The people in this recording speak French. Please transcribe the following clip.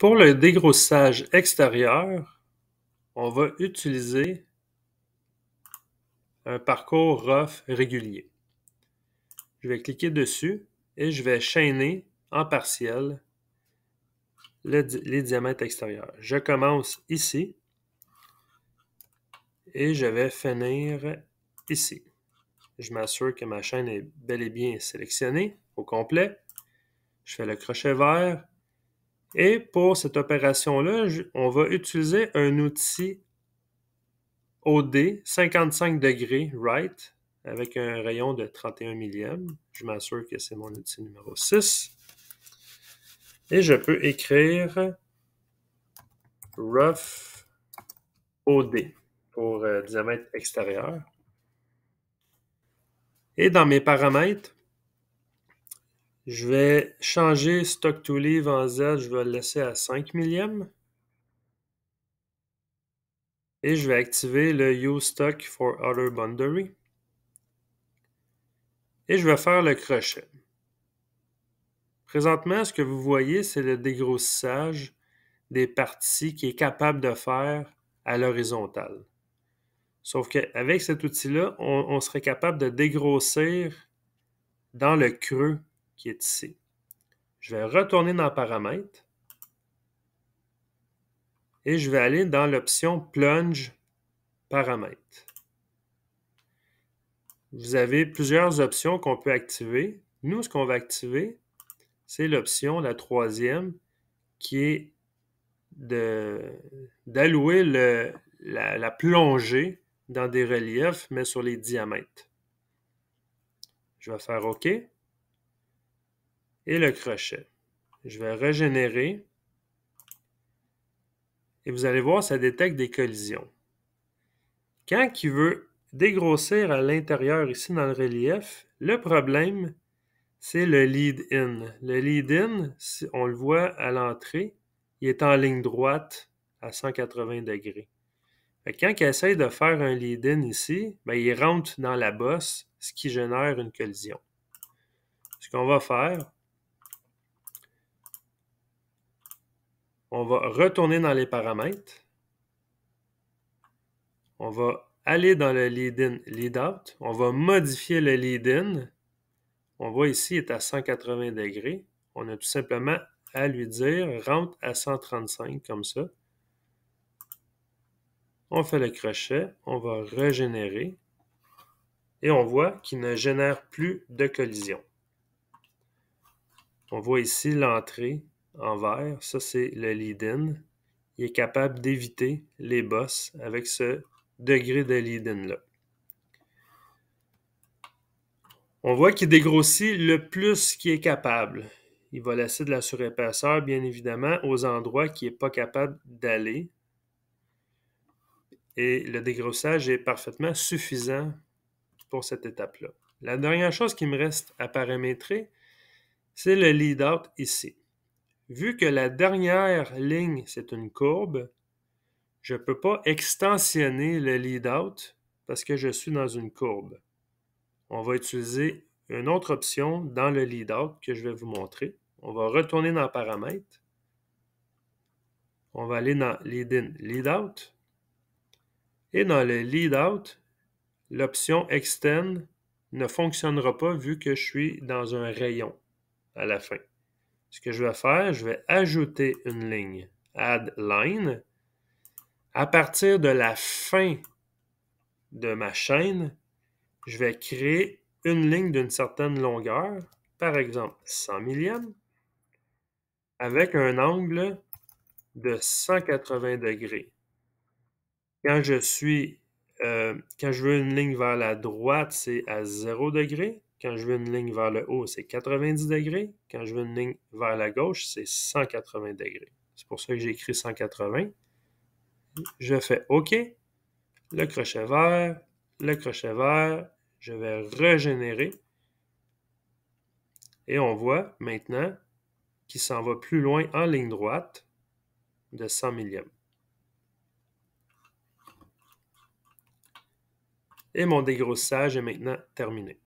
Pour le dégrossage extérieur, on va utiliser un parcours rough régulier. Je vais cliquer dessus et je vais chaîner en partiel les diamètres extérieurs. Je commence ici et je vais finir ici. Je m'assure que ma chaîne est bel et bien sélectionnée au complet. Je fais le crochet vert. Et pour cette opération-là, on va utiliser un outil OD 55 degrés right avec un rayon de 31 millièmes. Je m'assure que c'est mon outil numéro 6. Et je peux écrire rough OD pour diamètre extérieur. Et dans mes paramètres, je vais changer stock to leave en Z, je vais le laisser à 5 millièmes. Et je vais activer le Use Stock for Other Boundary. Et je vais faire le crochet. Présentement, ce que vous voyez, c'est le dégrossissage des parties qu'il est capable de faire à l'horizontale. Sauf qu'avec cet outil-là, on serait capable de dégrossir dans le creux qui est ici. Je vais retourner dans Paramètres et je vais aller dans l'option Plunge Paramètres. Vous avez plusieurs options qu'on peut activer. Nous, ce qu'on va activer, c'est l'option, la troisième, qui est d'allouer la plongée dans des reliefs, mais sur les diamètres. Je vais faire OK. Et le crochet. Je vais régénérer. Et vous allez voir, ça détecte des collisions. Quand il veut dégrossir à l'intérieur, ici dans le relief, le problème, c'est le lead-in. Le lead-in, si on le voit à l'entrée, il est en ligne droite à 180 degrés. Quand il essaie de faire un lead-in ici, il rentre dans la bosse, ce qui génère une collision. Ce qu'on va faire, on va retourner dans les paramètres. On va aller dans le lead-in, lead-out. On va modifier le lead-in. On voit ici, il est à 180 degrés. On a tout simplement à lui dire rentre à 135 comme ça. On fait le crochet. On va régénérer. Et on voit qu'il ne génère plus de collision. On voit ici l'entrée en vert. Ça, c'est le lead-in. Il est capable d'éviter les bosses avec ce degré de lead-in-là. On voit qu'il dégrossit le plus qu'il est capable. Il va laisser de la surépaisseur, bien évidemment, aux endroits qu'il n'est pas capable d'aller. Et le dégrossage est parfaitement suffisant pour cette étape-là. La dernière chose qui me reste à paramétrer, c'est le lead-out ici. Vu que la dernière ligne, c'est une courbe, je ne peux pas extensionner le lead-out parce que je suis dans une courbe. On va utiliser une autre option dans le lead-out que je vais vous montrer. On va retourner dans Paramètres. On va aller dans Lead-in, Lead-out. Et dans le lead-out, l'option Extend ne fonctionnera pas vu que je suis dans un rayon à la fin. Ce que je vais faire, je vais ajouter une ligne, Add Line. À partir de la fin de ma chaîne, je vais créer une ligne d'une certaine longueur, par exemple 100 millièmes, avec un angle de 180 degrés. Quand je veux une ligne vers la droite, c'est à 0 degré. Quand je veux une ligne vers le haut, c'est 90 degrés. Quand je veux une ligne vers la gauche, c'est 180 degrés. C'est pour ça que j'ai écrit 180. Je fais OK. Le crochet vert, le crochet vert. Je vais régénérer. Et on voit maintenant qu'il s'en va plus loin en ligne droite de 100 millièmes. Et mon dégrossage est maintenant terminé.